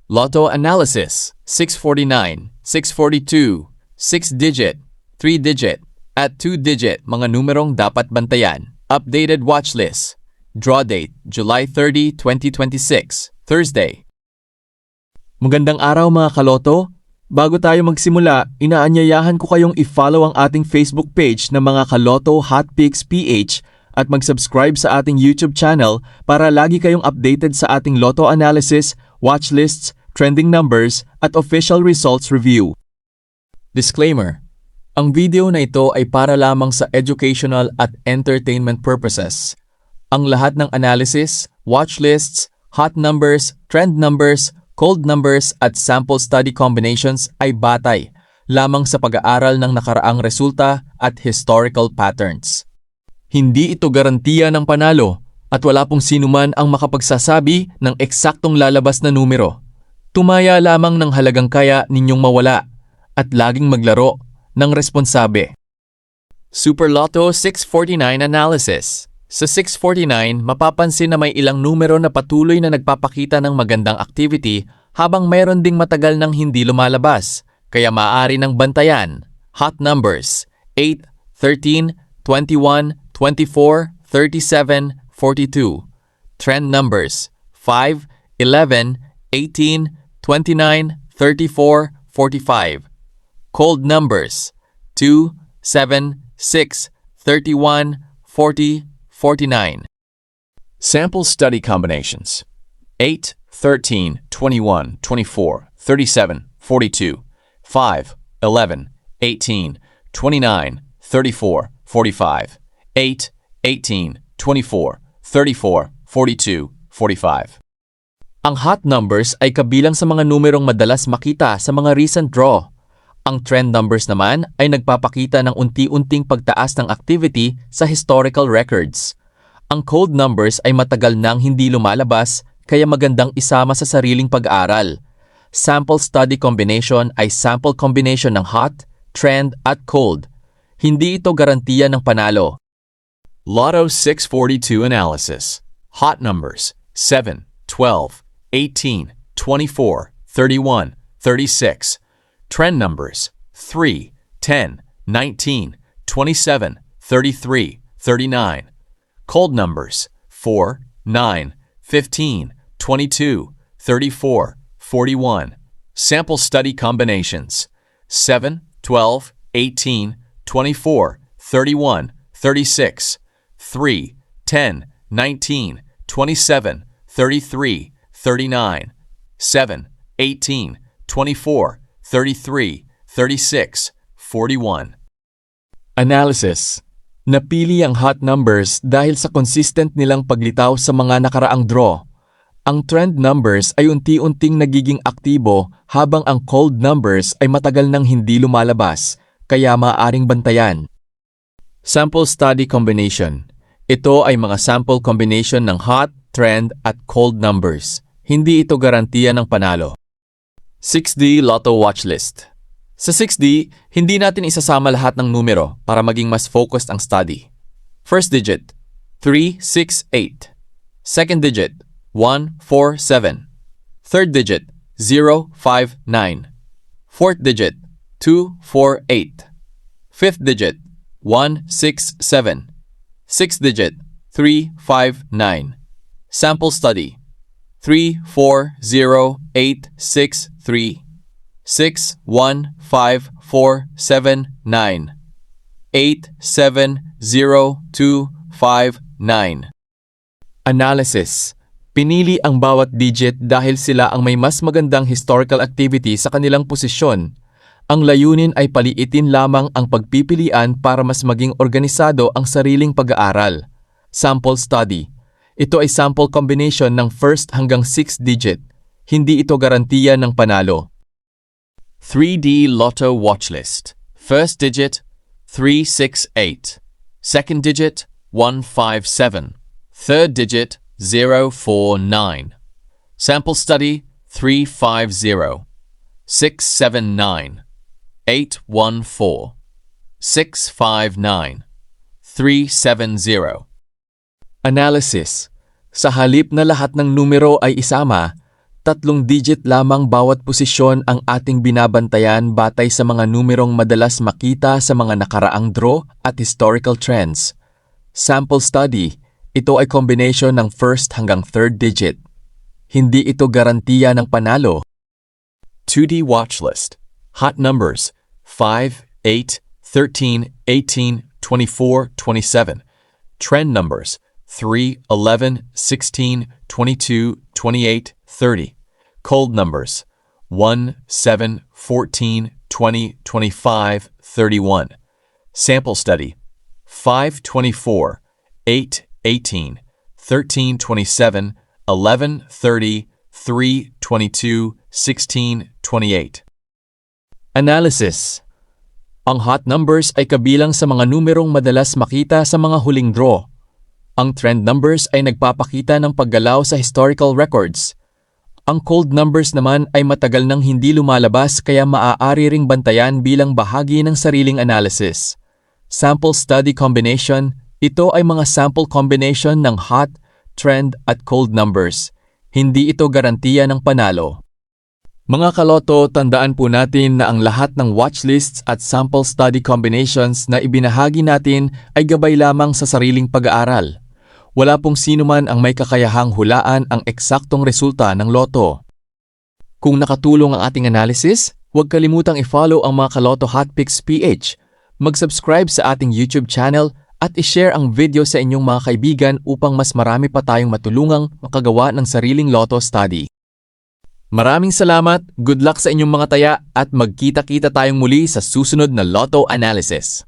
Lotto analysis, 649, 642, 6-digit, 3-digit, at 2-digit mga numerong dapat bantayan. Updated watch list. Draw date, July 30, 2026, Thursday. Magandang araw mga kaloto. Bago tayo magsimula, inaanyayahan ko kayong i-follow ang ating Facebook page na mga Kaloto Hot Picks PH at mag-subscribe sa ating YouTube channel para lagi kayong updated sa ating lotto analysis, watch lists, trending numbers, at official results review. Disclaimer: ang video na ito ay para lamang sa educational at entertainment purposes. Ang lahat ng analysis, watch lists, hot numbers, trend numbers, cold numbers at sample study combinations ay batay lamang sa pag-aaral ng nakaraang resulta at historical patterns. Hindi ito garantiya ng panalo at wala pong sinuman ang makapagsasabi ng eksaktong lalabas na numero. Tumaya lamang ng halagang kaya ninyong mawala at laging maglaro ng responsabe. Super Lotto 649 Analysis. Sa 649, mapapansin na may ilang numero na patuloy na nagpapakita ng magandang activity habang mayroon ding matagal nang hindi lumalabas, kaya maaari ng bantayan. Hot numbers 8, 13, 21, 24, 37, 42. Trend numbers 5, 11, 18, 29, 34, 45. Cold numbers 2, 7, 6, 31, 40, 49. Sample study combinations 8, 13, 21, 24, 37, 42, 5, 11, 18, 29, 34, 45, 8, 18, 24, 34, 42, 45. Ang hot numbers ay kabilang sa mga numerong madalas makita sa mga recent draw. Ang trend numbers naman ay nagpapakita ng unti-unting pagtaas ng activity sa historical records. Ang cold numbers ay matagal nang hindi lumalabas kaya magandang isama sa sariling pag-aaral. Sample study combination ay sample combination ng hot, trend at cold. Hindi ito garantiya ng panalo. Lotto 642 Analysis. Hot numbers 7, 12, 18, 24, 31, 36. Trend numbers 3, 10, 19, 27, 33, 39. Cold numbers 4, 9, 15, 22, 34, 41. Sample study combinations 7, 12, 18, 24, 31, 36, 3, 10, 19, 27, 33, 39, 7, 18, 24, 33, 36, 41. Analysis. Napili ang hot numbers dahil sa consistent nilang paglitaw sa mga nakaraang draw. Ang trend numbers ay unti-unting nagiging aktibo habang ang cold numbers ay matagal nang hindi lumalabas, kaya maaaring bantayan. Sample study combination. Ito ay mga sample combination ng hot, trend at cold numbers. Hindi ito garantiya ng panalo. 6D Lotto Watch List. Sa 6D, hindi natin isasama lahat ng numero para maging mas focused ang study. First digit, 3, 6, 8. Second digit, 1, 4, 7. Third digit, 0, 5, 9. Fourth digit, 2, 4, 8. Fifth digit, 1, 6, 7. Sixth digit, 3, 5, 9. Sample study, 3, 4, 0, 8, 6, 3. 6, 1, 5, 4, 7, 9. 8, 7, 0, 2, 5, 9. Analysis. Pinili ang bawat digit dahil sila ang may mas magandang historical activity sa kanilang posisyon. Ang layunin ay paliitin lamang ang pagpipilian para mas maging organisado ang sariling pag-aaral. Sample study. Ito ay sample combination ng first hanggang 6 digit. Hindi ito garantiya ng panalo. 3D Lotto Watch List. First digit, 368. Second digit, 157. Third digit, 049. Sample study, 350. 679. 814. 659. 370. Analysis. Sa halip na lahat ng numero ay isama, 3 digit lamang bawat posisyon ang ating binabantayan batay sa mga numerong madalas makita sa mga nakaraang draw at historical trends. Sample study, ito ay combination ng first hanggang third digit. Hindi ito garantiya ng panalo. 2D watch list. Hot numbers 5, 8, 13, 18, 24, 27. Trend numbers 3, 11, 16, 22, 28, 30. Cold numbers 1, 7, 14, 20, 25, 31. Sample study 5, 24, 8, 18, 13, 27, 11, 30, 3, 22, 16, 28. Analysis. Ang hot numbers ay kabilang sa mga numerong madalas makita sa mga huling draw. Ang trend numbers ay nagpapakita ng paggalaw sa historical records. Ang cold numbers naman ay matagal nang hindi lumalabas kaya maaari ring bantayan bilang bahagi ng sariling analysis. Sample study combination, ito ay mga sample combination ng hot, trend at cold numbers. Hindi ito garantiya ng panalo. Mga kaloto, tandaan po natin na ang lahat ng watchlists at sample study combinations na ibinahagi natin ay gabay lamang sa sariling pag-aaral. Wala pong sino man ang may kakayahang hulaan ang eksaktong resulta ng loto. Kung nakatulong ang ating analysis, huwag kalimutang i-follow ang mga Kaloto Hotpicks PH, mag-subscribe sa ating YouTube channel at i-share ang video sa inyong mga kaibigan upang mas marami pa tayong matulungang makagawa ng sariling loto study. Maraming salamat, good luck sa inyong mga taya at magkita-kita tayong muli sa susunod na Lotto Analysis.